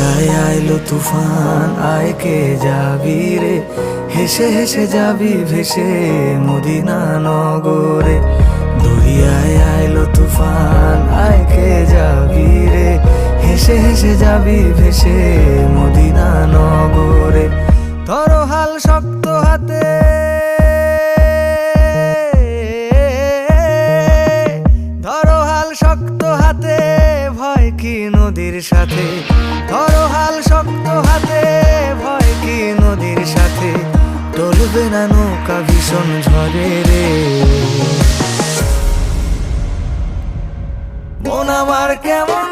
দরিয়ায় আইলো তুফান, আয় কে যাবি রে, হেসে হেসে যাবি ভেসে মদিনা নগরে। দরিয়ায় আইলো তুফান, আয় কে যাবি রে, হেসে হেসে যাবি ভেসে মদিনা নগরে। ধরো হাল শক্ত হাতে, ধরো হাল শক্ত হাতে, ভয় কি নদীর সাথে। ধরো হাল শক্ত হাতে, ভয় কি নদীর সাথে। টলবে না নৌকা ভীষণ ঝড়ে রে। মন আমার কেমন